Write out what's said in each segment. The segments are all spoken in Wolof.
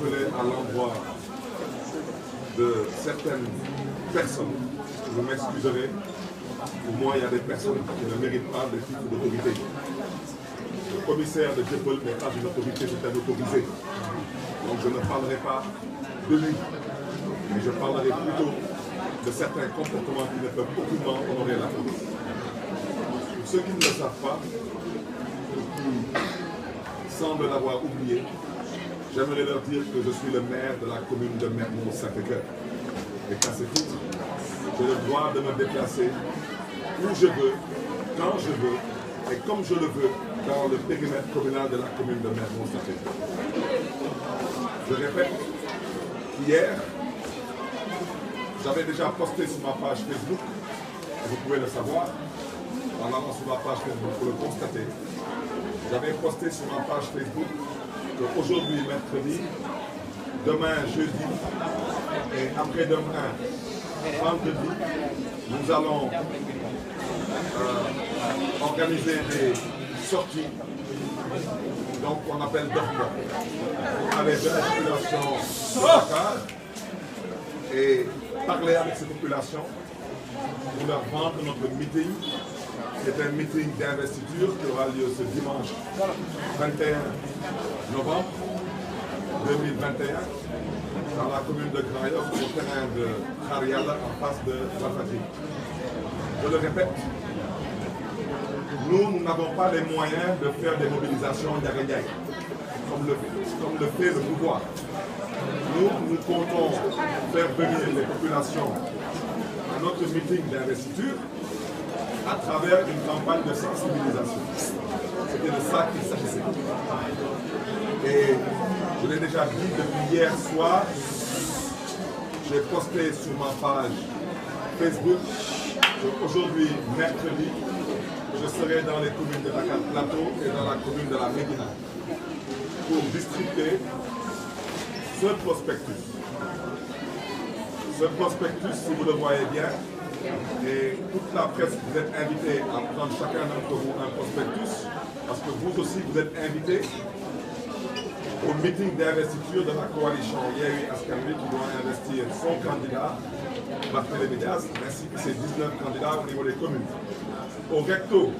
interpellé à l'endroit de certaines personnes. Vous m'excuserez, pour moi, il y a des personnes qui ne méritent pas des titres d'autorité. Le commissaire de Dieuppeul n'est pas une autorité, c'est un autorisé. Donc je ne parlerai pas de lui, mais je parlerai plutôt de certains comportements qui ne peuvent aucunement honorer la police. Pour ceux qui ne le savent pas, ou qui semblent l'avoir oublié, j'aimerais leur dire que je suis le maire de la commune de Mermoz-Sacré-Cœur. Et qu'à ce titre, j'ai le droit de me déplacer où je veux, quand je veux, et comme je le veux, dans le périmètre communal de la commune de Mermoz-Sacré-Cœur. Je répète, hier, j'avais déjà posté sur ma page Facebook, et vous pouvez le savoir, en allant sur ma page Facebook pour le constater, j'avais posté sur ma page Facebook qu'aujourd'hui, mercredi, demain, jeudi, et après-demain, vendredi, nous allons organiser des sorties, donc on appelle DOFDOF, pour aller vers la population de Dakar et parler avec ces populations pour leur vendre notre meeting. C'est un meeting d'investiture qui aura lieu ce dimanche 21 novembre 2021 dans la commune de Grand Yoff, au terrain de Khariala, en face de Walfadjri. Je le répète, nous n'avons pas les moyens de faire des mobilisations Ndiaye comme le fait le pouvoir. Nous comptons faire venir les populations à notre meeting d'investiture à travers une campagne de sensibilisation. C'était de ça qu'il s'agissait. Et je l'ai déjà dit depuis hier soir, j'ai posté sur ma page Facebook qu'aujourd'hui, mercredi, je serai dans les communes de Dakar Plateau et dans la commune de la Médina pour distribuer ce prospectus. Ce prospectus, si vous le voyez bien, et toute la presse, vous êtes invités à prendre chacun d'entre vous un prospectus, parce que vous aussi, vous êtes invités au meeting d'investiture de la coalition Yewwi Askan Wi qui doit investir son candidat, Barthélémy Dias, ainsi que ses 19 candidats au niveau des communes. Au recto,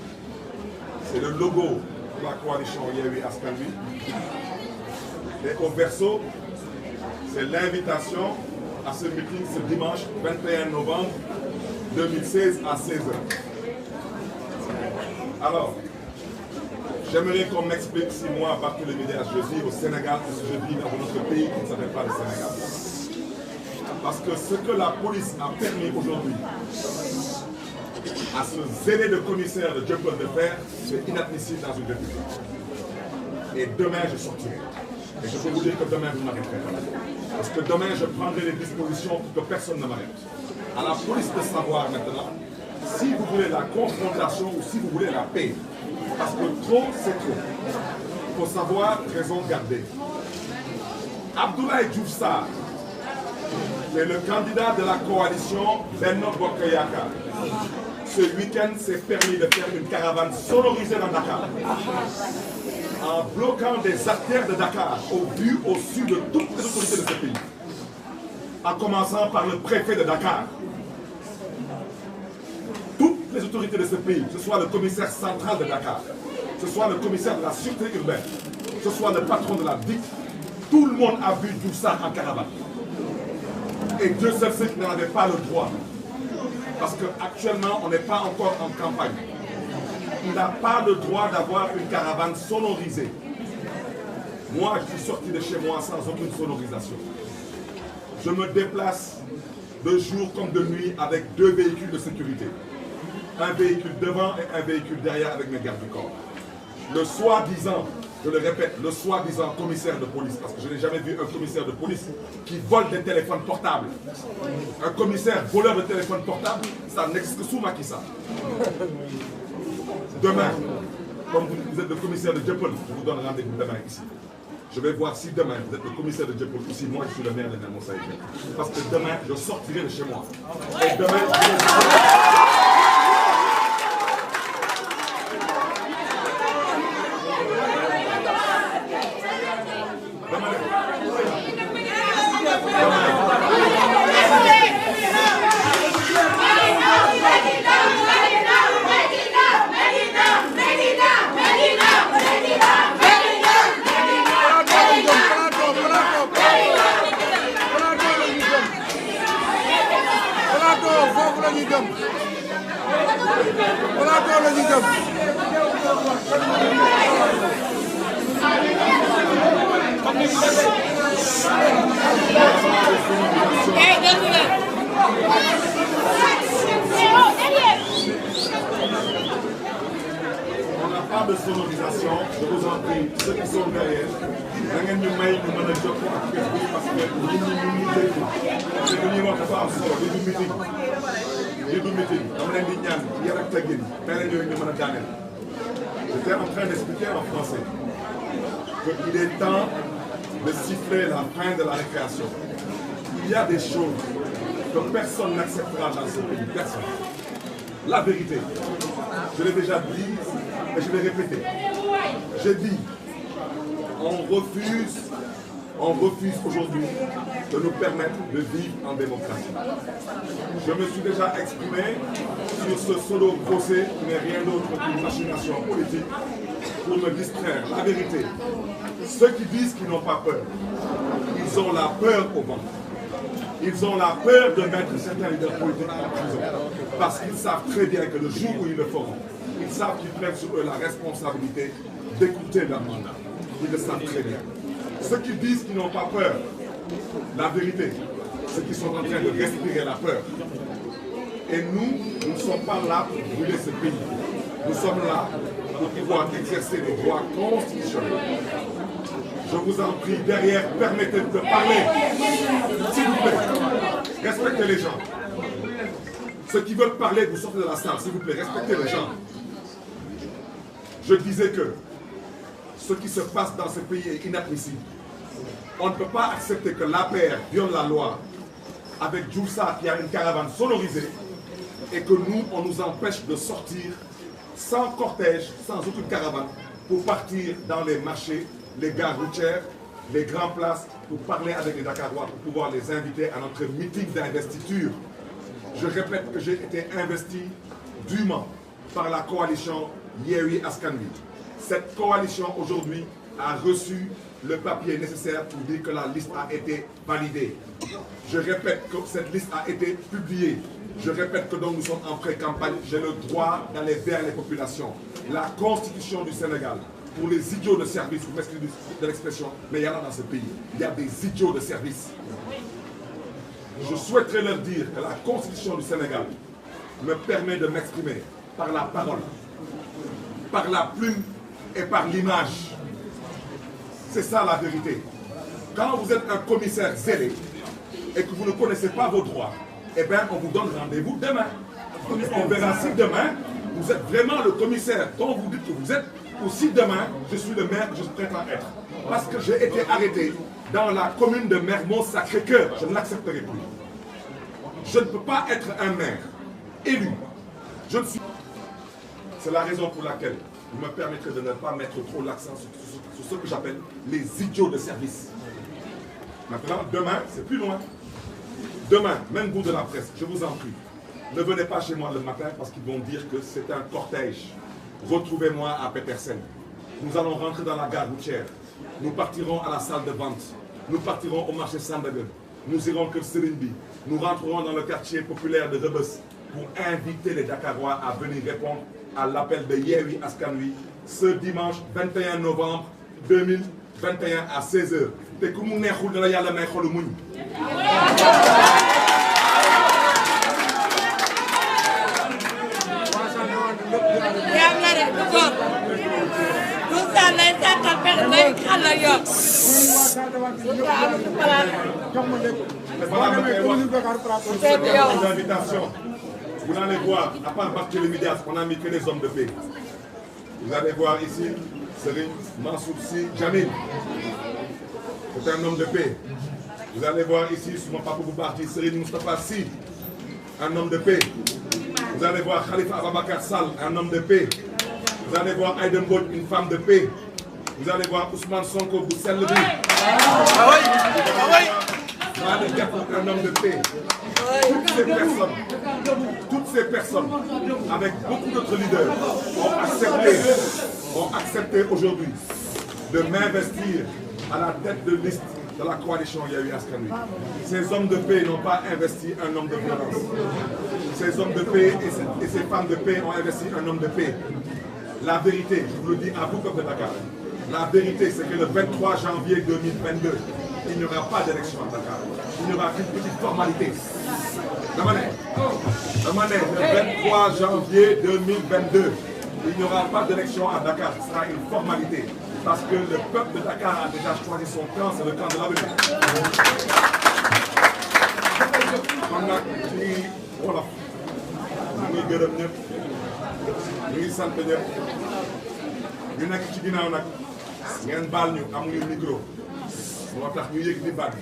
c'est le logo de la coalition Yewwi Askan Wi. Et au verso, c'est l'invitation à ce meeting ce dimanche 21 novembre 2016 à 16h. Alors, j'aimerais qu'on m'explique si moi, Barthélémy Dias, je vis au Sénégal ou si je vis dans notre pays qui ne s'appelle pas le Sénégal. Parce que ce que la police a permis aujourd'hui à ce zélé de commissaire de Dieuppeul de faire, c'est inadmissible dans une république. Et demain, je sortirai. Et je peux vous dire que demain, vous ne m'arrêterez pas. Parce que demain, je prendrai les dispositions pour que personne ne m'arrête. À la police de savoir maintenant si vous voulez la confrontation ou si vous voulez la paix. Parce que trop, c'est trop. Il faut savoir raison garder. Abdoulaye Diouf Sarr, qui est le candidat de la coalition Benno Bokk Yakaar, ce week-end s'est permis de faire une caravane sonorisée dans Dakar, en bloquant des artères de Dakar au vu, au su de toutes les autorités de ce pays, en commençant par le préfet de Dakar. Toutes les autorités de ce pays, que ce soit le commissaire central de Dakar, que ce soit le commissaire de la sûreté urbaine, que ce soit le patron de la DIC, tout le monde a vu Diouf Sarr en caravane. Et Dieu seul sait qu'il n'en avait pas le droit. Parce qu'actuellement, on n'est pas encore en campagne. Il n'a pas le droit d'avoir une caravane sonorisée. Moi, je suis sorti de chez moi sans aucune sonorisation. Je me déplace de jour comme de nuit avec 2 véhicules de sécurité. Un véhicule devant et un véhicule derrière avec mes gardes du corps. Le soi-disant, je le répète, le soi-disant commissaire de police, parce que je n'ai jamais vu un commissaire de police qui vole des téléphones portables. Un commissaire voleur de téléphones portables, ça n'existe que sous Macky Sall. Demain, comme vous êtes le commissaire de Dieuppeul, je vous donne rendez-vous demain ici. Je vais voir si demain vous êtes le commissaire de Dieuppeul ou si moi je suis le maire de Mermoz-Sacré-Cœur. Parce que demain, je sortirai de chez moi. Et demain, On n'a pas de sonorisation, je vous en prie, ceux qui sont derrière, da ngeen ñu may ñu mën a jokkoo ak kër gi parce que nit ñi ñu ngi déglu te lu ñuy wax dafa am solo li du meeting dama leen di ñaan yar ak teggin may leen yooyu ñu mën a daaneel. J'étais en train d'expliquer en français qu'il est temps de siffler la fin de la récréation. Il y a des choses que personne n'acceptera dans ce pays, personne. La vérité, je l'ai déjà dit et je l'ai répété. J'ai dit, on refuse aujourd'hui de nous permettre de vivre en démocratie. Je me suis déjà exprimé sur ce solo procès qui n'est rien d'autre qu'une machination politique pour me distraire. La vérité, ceux qui disent qu'ils n'ont pas peur, ils ont la peur au ventre. Ils ont la peur de mettre certains leaders politiques en prison parce qu'ils savent très bien que le jour où ils le feront, ils savent qu'ils prennent sur eux la responsabilité d'écouter leur mandat. Ils le savent très bien. Ceux qui disent qu'ils n'ont pas peur, la vérité, c'est qu'ils sont en train de respirer la peur. Et nous ne sommes pas là pour brûler ce pays. Nous sommes là pour pouvoir exercer les droits constitutionnels. Je vous en prie, derrière, permettez de parler. S'il vous plaît, respectez les gens. Ceux qui veulent parler, vous sortez de la salle, s'il vous plaît, respectez les gens. Je disais que ce qui se passe dans ce pays est inadmissible. On ne peut pas accepter que l'APR viole la loi avec Djoussa qui a une caravane sonorisée et que nous, on nous empêche de sortir sans cortège, sans aucune caravane, pour partir dans les marchés, les gares routières, les grandes places, pour parler avec les Dakarois, pour pouvoir les inviter à notre meeting d'investiture. Je répète que j'ai été investi dûment par la coalition Yewwi Askan Wi. Cette coalition aujourd'hui a reçu le papier nécessaire pour dire que la liste a été validée. Je répète que cette liste a été publiée. Je répète que donc nous sommes en pré-campagne. J'ai le droit d'aller vers les populations. La constitution du Sénégal, pour les idiots de service, vous m'excusez de l'expression, mais il y en a dans ce pays. Il y a des idiots de service. Je souhaiterais leur dire que la constitution du Sénégal me permet de m'exprimer par la parole, par la plume et par l'image. C'est ça la vérité. Quand vous êtes un commissaire zélé et que vous ne connaissez pas vos droits, eh bien on vous donne rendez-vous demain. On verra si demain vous êtes vraiment le commissaire dont vous dites que vous êtes, ou si demain je suis le maire que je prétends être. Parce que j'ai été arrêté dans la commune de Mermoz-Sacré-Cœur. Je ne l'accepterai plus. Je ne peux pas être un maire élu. Je ne suis... C'est la raison pour laquelle vous me permettrez de ne pas mettre trop l'accent sur ce que j'appelle les idiots de service. Maintenant, demain, c'est plus loin. Demain, même vous de la presse, je vous en prie, ne venez pas chez moi le matin parce qu'ils vont dire que c'est un cortège. Retrouvez-moi à Petersen. Nous allons rentrer dans la gare routière. Nous partirons à la salle de vente. Nous partirons au marché Sandagun. Nous irons que Serimbi. Nous rentrerons dans le quartier populaire de Rebus pour inviter les Dakarois à venir répondre à l'appel de Yewwi Askan Wi ce dimanche 21 novembre 2021 à 16h. te ku mu neexul dina yàlla may xolu muñ. Vous allez voir, à part Barthélémy Dias, on a mis que des hommes de paix. Vous allez voir ici, Serigne Mansour Sy Djamil. C'est un homme de paix. Vous allez voir ici, sur mon papa Boubardi, Serigne Moustapha Sy, un homme de paix. Vous allez voir Khalifa Ababacar Sall, un homme de paix. Vous allez voir Aïda Mbodj, une femme de paix. Vous allez voir Ousmane Sonko Boussel Malick Gakou, un homme de paix. Toutes ces personnes, avec beaucoup d'autres leaders, ont accepté aujourd'hui de m'investir à la tête de liste de la coalition Yewwi Askan Wi. Ces hommes de paix n'ont pas investi un homme de violence. Ces hommes de paix et ces femmes de paix ont investi un homme de paix. La vérité, je vous le dis à vous comme de Dakar, la vérité c'est que le 23 janvier 2022, il n'y aura pas d'élection à Dakar. Il n'y aura qu'une petite formalité. Le 23 janvier 2022, il n'y aura pas d'élection à Dakar. Ce sera une formalité. Parce que le peuple de Dakar a déjà choisi son camp, c'est le camp de l'avenir. kon nag ci wolof ñu ngi gërëm ñëpp ñu ngi sant ñëpp ñu nekk ci ginnaaw nag ngeen baal ñu amuñu micro moo tax ñu yëg di baat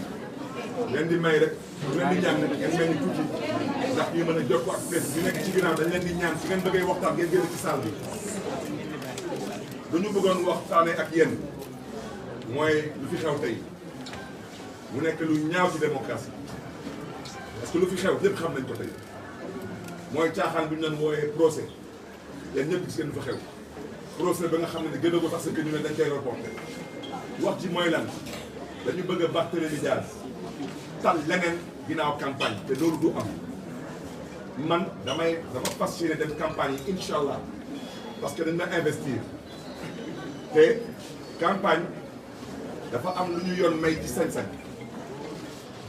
leen di may rek ñu leen di ñaan ngeen mel ni tuuti ndax ñu mën a jokkoo ak presse ñu nekk ci ginnaaw dañ leen di ñaan su ngeen bëggee waxtaan ngeen génn ci salle bi. lu ñu bëggoon waxtaanee ak yéen mooy lu fi xew tey mu nekk lu ñaaw ci démocratie parce que lu fi xew ñëpp xam nañ ko tey mooy caaxaan bi ñu doon wooyee procès yéen ñëpp gis ngeen lu fa xew procès ba nga xam ne gën a ko sax que ñu ne dañ koy reporté wax ji mooy lan dañu bëgg a Barthélémy Dias tal leneen ginnaaw campagne te loolu du am man dama fas yéene dem campagne yi incha allah parce que dañ ma investir. te campagne dafa am lu ñu yoon may ci sañ-sañ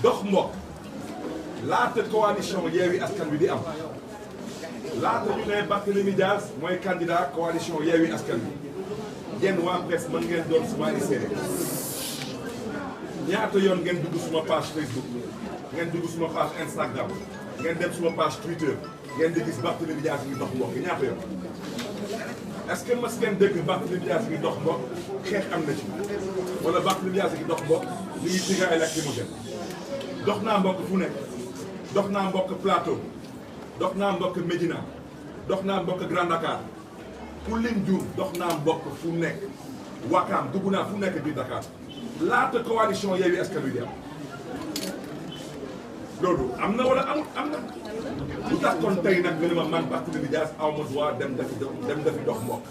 dox mbokk laata coalition Yewwi Askan Wi di am laata ñu ne Barthélémy Dias mooy candidat coalition Yewwi Askan Wi yéen waa presse mën ngeen doon suma ay seede ñaata yoon ngeen dugg suma page Facebook ngeen dugg suma page Instagram ngeen dem suma page Twitter ngeen di gis Barthélémy Dias ngi dox mbokk ñaata yoon. est-ce que mas ngeen dégg Barthélémy Dias gi dox mbokk xeex am na ci wala Barthélémy Dias gi dox mbokk li ngi tiga ay lacrymogène dox naa mbokk fu nekk dox naa mbokk Plateau dox naa mbokk Médina dox naa mbokk Grand Dakar ku lim jur dox naa mbokk fu nekk Wakaam dugg naa fu nekk biir Dakar laata coalition Yewwi Askan Wi di am loolu am na wala amul am na lu tax kon tey nag nga ne ma man Barthélémy Dias aw ma droit dem dafi dox mbokk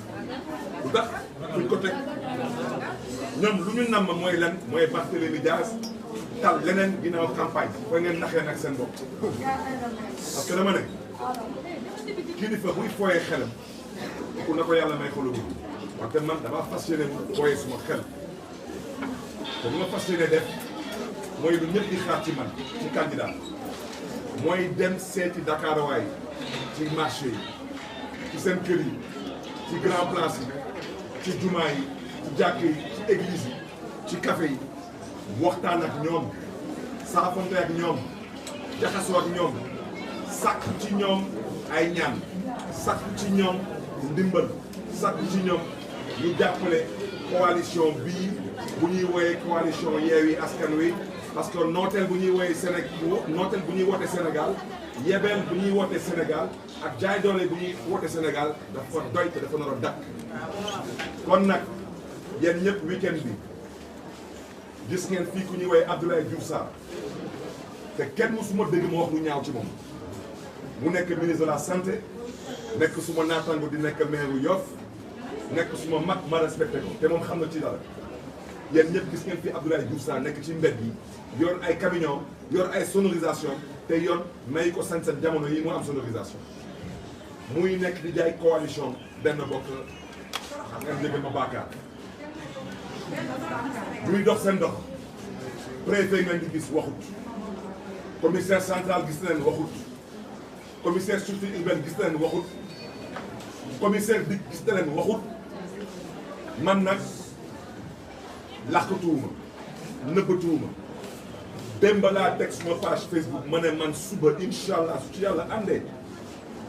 lu tax fuñ ko teg ñoom lu ñu namm mooy lan mooy Barthélémy Dias tal leneen ginnaaw campagne fa ngeen naxee nag seen bopp parce que dama ne kilifa buy fooyee xelam ku na ko yàlla may xolu bi wante man dama fas yéene fooyee suma xel te lu ma fas yéene def mooy lu ñëpp di xaar ci man ci candidat mooy dem seeti Dakar waay ci marché yi ci seen kër yi ci grand place yi ci jumaa yi ci jàkk yi ci église yi ci café yi waxtaan ak ñoom saafante ak ñoom jaxasoo ak ñoom sàkk ci ñoom ay ñaan sàkk ci ñoom ndimbal sàkk ci ñoom ñu jàppale coalition bii bu ñuy woowee coalition Yewwi Askan Wi parce que nooteel bu ñuy woowee Sénégal nooteel bu ñuy woote Sénégal yebeel bu ñuy woote Sénégal ak jaay doole bu ñuy woote Sénégal dafa doy te dafa nar a dakk kon nag yéen ñëpp week-end bi gis ngeen fii ku ñuy woowee Abdoulaye Diouf Sarr te kenn musuma dégg ma wax lu ñaaw ci moom mu nekk ministre de la santé nekk suma naataango di nekk maire Yoff nekk suma mag ma respecté ko te moom xam na ci dara yéen ñëpp gis ngeen fi Abdoulaye Diouf Sarr nekk ci mbedd yi yor ay camion yor ay sonorisation te yoon may ko sañ-sañ jamono yi mu am sonorisation muy nekk di jaay coalition benn bokk xam ngeen dégg ma baakaar muy dox seen dox préfet ngeen di gis waxut commissaire central gis na leen waxut commissaire sûreté urbaine gis na leen waxut commissaire dik gis na leen waxut man nag làqatuwuma nëbbatuwuma démb laa teg suma page Facebook ma ne man suba incha allah su ci yàlla àndee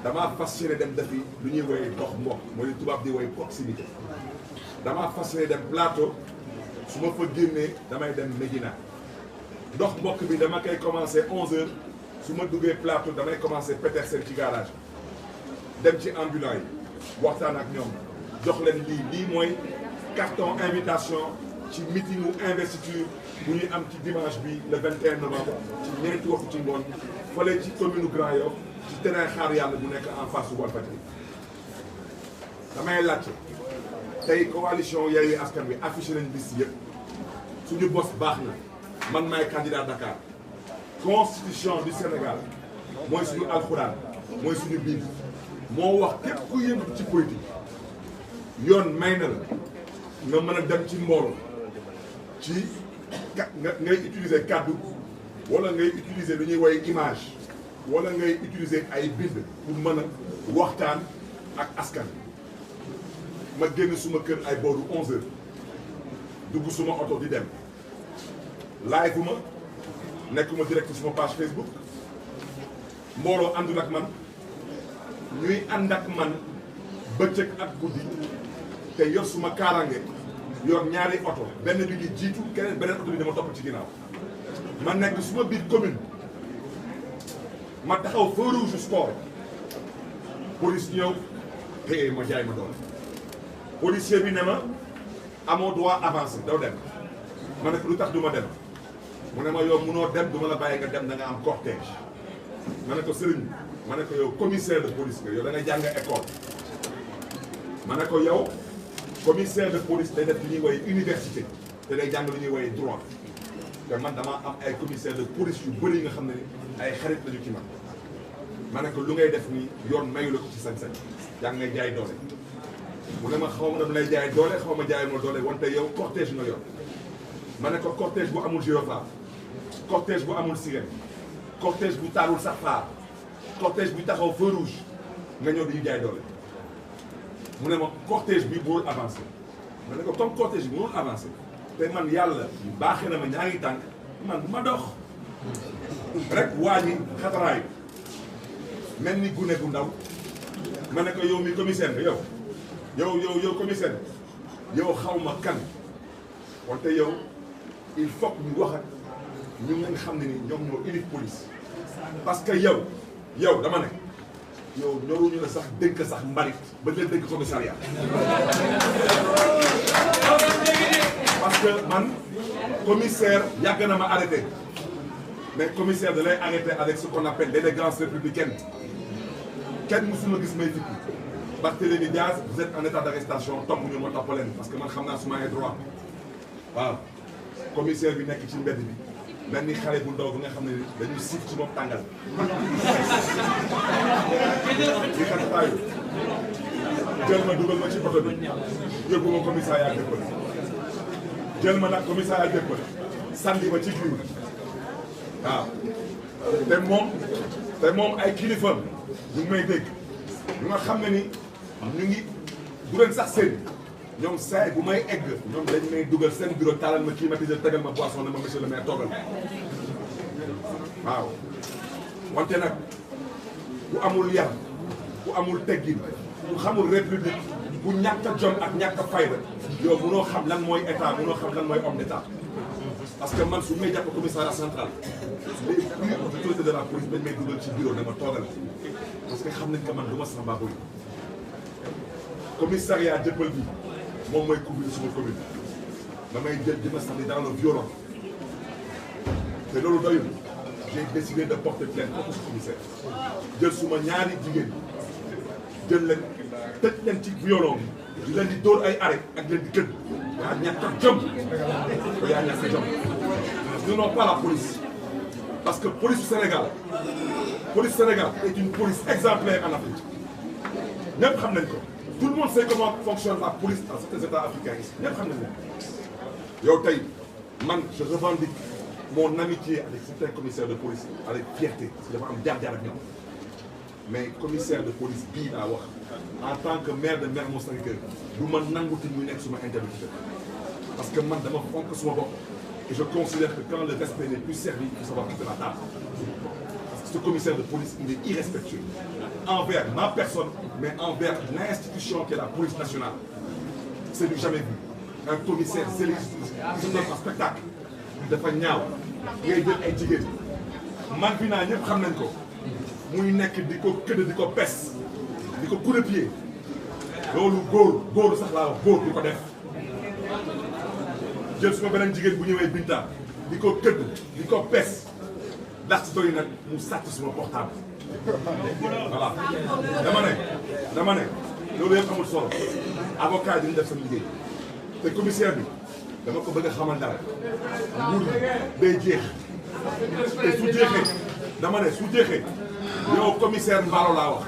damaa fas yéene dem defi lu ñuy woy dox mbokk mooy li tubaab di woy proximité damaa fas yéene dem Plateau su ma fa génnee damay dem Médina dox mbokk bi dama koy commencé 11h su ma duggee Plateau damay commencé Petersen ci garage dem ci ambulant yi waxtaan ak ñoom jox leen lii mooy carton invitation ci meetingu investiture bu ñuy am ci dimanche bi le 21 novembre ci ñeenti waxtu ci ngoon fële ci commune Grand Yoff ci terrain xaar yàlla bu nekk en face su Walfadjri damay laajte tey coalition Yewwi Askan Wi affiché nañ liste yëpp suñu bos baax na man maay candidat Dakar constitution du Sénégal mooy suñu alxuraan mooy suñu bible moo wax képp ku yëngatu ci politique yoon may na la nga mën a dem ci mbooloo ci ngay utiliser kàddu wala ngay utiliser lu ñuy woy image wala ngay utiliser ay bind pour mën a waxtaan ak askan ma génn suma kër ay booru 11h dugg suma oto di dem live ma nekkuma direct suma page Facebook mbooloo àndul ak man ñuy ànd ak man bëccëg ak guddi te yor suma kaaraange yor ñaari oto benn bi di jiitu keneen beneen oto bi dama topp ci ginnaaw ma nekk suma biir commune ma taxaw feu rouge sport police ñëw te ma jaay ma doole policier bi ne ma amoo droit avancer daw dem ma ne ko lu tax du ma dem mu ne ma yow munoo dem du ma la bàyyi nga dem da nga am cortège ma ne ko sëriñ ma ne ko yow commissaire de police nga yow da nga jàng école ma ne ko yow commissaire de police day def li ñuy woye université te day jàng li ñuy woye droit te man dama am ay commissaire de police yu bëri yi nga xam ne ay xarit lañu ci man ma ne ko lu ngay def nii yoon mayu la ko ci sañ-sañ jàng ngay jaay doole mu ne ma xaw ma dama lay jaay doole xaw ma jaay ma doole wante yow cortège nga yor ma ne ko cortège bu amul gyrophare cortège bu amul sirène cortège bu taalul sax phare cortège bu taxaw feu rouge nga ñëw di ñu jaay doole mu ne ma cortège bi mënul avancé ma ne ko comme cortège bi mënul avancé te man yàlla baaxee na ma ñaari tànk man ma dox rek waa ñi xataraayu mel ni gune gu ndaw ma ne ko yow mi commissaire nga yow commissaire yow xaw ma kan wante yow il faut que ñu wax ak ñu nga xam ne ni ñoom ñoo élite police parce que yow dama ne yow ñoruñu la sax dénk sax mbalit ba leen dénk commissariat parce que man commissaire yàgg na ma arrêté mais commissaire da lay arrêté avec ce qu'on appelle l'élégance républicaine kenn mësuma gis may fikki Barthélémy Diaz vous êtes en état d'arrestation topp ñu ma topp leen parce que man xam naa suma ay droit waaw commissaire bi nekk ci mbedd bi mel ni xale bu ndaw bi nga xam ne dañuy siif ci moom tàngal di xatataayu jël ma dugal ma ci oto bi yóbbu ma commissariat Dieuppeul jël ma nag commissariat Dieuppeul sànni ma ci biir waaw te moom ay kilifam ñu ngi may dégg ñu nga xam ne ni ñu ngi bu leen sax seen ñoom saay bu may egg ñoom dañ may dugal seen bureau taalal ma climatiseur tegal ma boisson ne ma monsieur le maire toogal waaw wante nag ku amul yar ku amul teggin ku xamul république ku ñàkk a jom ak ñàkk a fayda yow munoo xam lan mooy état munoo xam lan mooy homme d'état parce que man su may jàpp commissariat central les plus autorités de la police dañ may dugal ci bureau ne ma toogal parce que xam nañ que man du ma samba boy commissariat Dieuppeul bi moom mooy couvrir suma commune damay jël di ma sànni dans le violon te loolu doyul j'ai décidé de porter plainte contre ce commissaire jël suma ñaari jigéen jël leen tëj leen ci violon bi di leen di dóor ay arrêt ak leen di gën yaa ñàkk a jom yaa ñàkk a jom nous n'avons pas la police parce que police du Sénégal est une police exemplaire en Afrique ñëpp xam nañ ko tout le monde sait comment fonctionne la police dans certains états africains ici ñëpp xam nañ ko yow tey man je revendique mon amitié avec certains commissaires de police avec fierté parce que dafa am jaar-jaar ak ñoom mais commissaire de police bii laa wax en tant que maire de Mermoz Sacré-Cœur du ma nanguti muy nekk suma interlocuteur parce que man dama fonk suma bopp et je considère que quand le respect n'est plus servi il faut savoir quitter la table parce que ce commissaire de police il est irrespectueux envers ma personne mais envers l'institution qui est la police nationale c'est du jamais vu un commissaire zélé qui se donne en spectacle dafa ñaaw ngay jël ay jigéen man fi naa ñëpp xam nañ ko muy nekk di ko këdd di ko pes di ko coup de pied loolu góor sax laa wax góor di ko def jël suma beneen jigéen bu ñëwee Binta di ko këdd di ko pes ndax si doy nag mu sàcc suma portable voilà dama ne loolu yëpp amul solo avocat yi dañu def seen liggéey te commissaire bi dama ko bëgg a xamal dara nguur day jeex te su jeexee dama ne su jeexee yow commissaire Mballo laa wax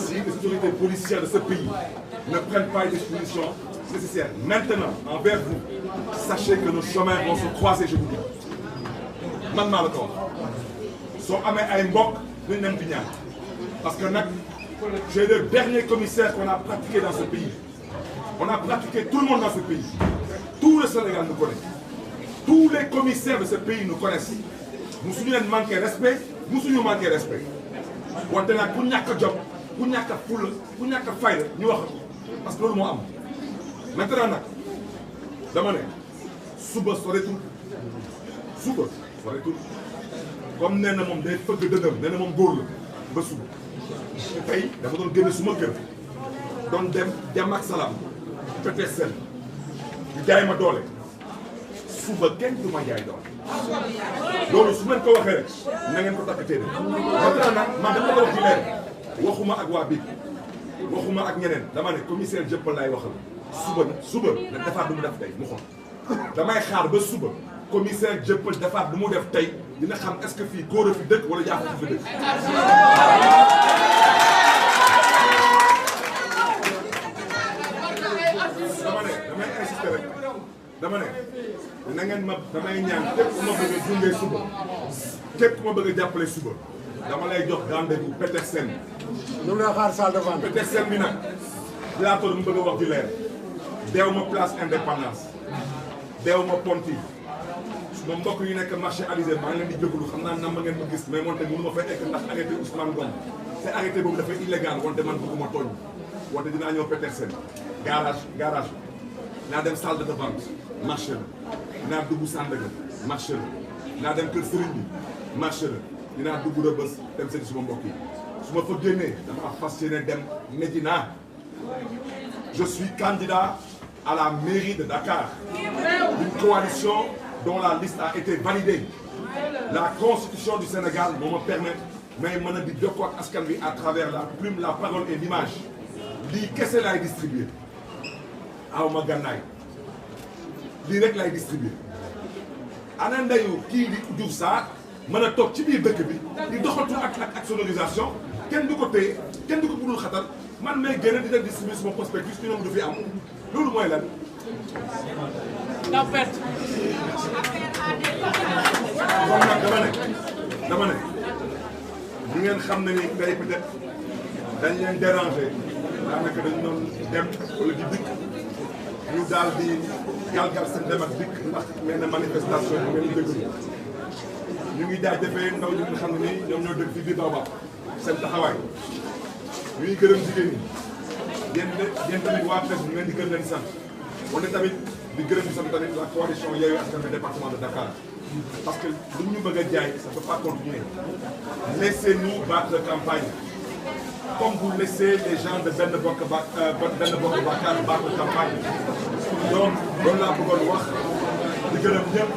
si les autorités policières de ce pays ne prennent pas les dispositions nécessaires maintenant envers vous, sachez que nos chemins vont se croiser, je vous dis. Man maa la ko wax soo amee ay mbokk nañ dem di ñaan parce que nag j'ai le dernier commissaire qu'on a pratiqué dans ce pays. On a pratiqué tout le monde dans ce pays. Tout le Sénégal nous connaît. Tous les commissaires de ce pays nous connaissent. Musuñu leen manqué respect musuñu manqué respect wante nag ku ñàkk a jom ku ñàkk a fulla ku ñàkk a fayda ñu wax parce que loolu moo am maintenant nag dama ne suba soreetul comme nee na moom day fëgg dëndam nee na moom góor la ba suba tey dafa doon génne suma kër doon dem jàmm ak salaam pété seen ñu jaay ma doole suba kenn du ma jaay doole loolu su ngeen ko waxee rek na ngeen ko takk téere maintenant nag man dama la wax ci leer waxuma ak waa BIC waxuma ak ñeneen dama ne commissaire Jëppal laay waxal suba na defaat lu mu def tey mu xool damay xaar ba suba commissaire Jëppal defaat lu mu def tey dina xam est-ce que fii góor a fi dëkk wala jaaxal fi dëkk. damay insister rek dama ne na ngeen ma damay ñaan képp ku ma bëgg a dundee suba képp ku ma bëgg a jàppale suba dama lay jox rendez-vous Petersen. ñu ngi lay xaar salle de vente. Petersen bi nag plateau mu bëgg a wax di leer deew ma place Indépendance deew ma Ponty suma mbokk yu nekk marché Alizé maa ngi leen di jégalu xam naa nam ma ngeen ma gis mais moonte mënu ma fay egg ndax arrêté Ousmane Ngom te arrêté boobu dafay illégal wante man bëgguma tooñ wante dinaa ñëw Petersen garage naa dem salle de vente marché la dinaa dugg Sandaga marché la dinaa dem kër Serigne bi marché la dinaa dugg Rebeuss dem seeti suma mbokk yi su ma fa génnee dama fas yéene dem Médina. Je suis candidat à la mairie de Dakar, une coalition dont la liste a été validée. La constitution du Sénégal me permet mais mën a di jokkoo ak askan wi à travers la plume, la parole et l'image. lii kese laay distribuer aw ma gànnaay lii rek laay distribuer ana ndeyu kii di Diouf Sarr mën a toog ci biir dëkk bi di doxatu ak sonorisation kenn du ko téye kenn du ko budul xatal man may génn di def distribuer sama prospectus ci ñoom du fi am loolu mooy lan. kon nag dama ne di ngeen xam ne ni tey peut-être dañ leen déranger daanaka dañu doon dem wala di dikk ñu daal di galgal seen dem ak dikk ndax mel na manifestation bi ngeen déglu ñu ngi jaajëfee ndaw ñi nga xam ne nii ñoom ñoo dëkk fii biir Baobab seen taxawaay ñu ngi gërëm jigéen ñi yéen tamit waa presse ñu leen di gërëm leen sant wante tamit di gërëm di sant tamit la coalition Yewwi Askan Wi département de Dakar parce que lu ñu bëgg a jaay ça ne peut pas continuer. Laissez-nous battre la campagne comme vous laissez les gens de Benno Bokk Yaakaar battre campagne donc loolu laa bëggoon wax di gërëm ñëpp.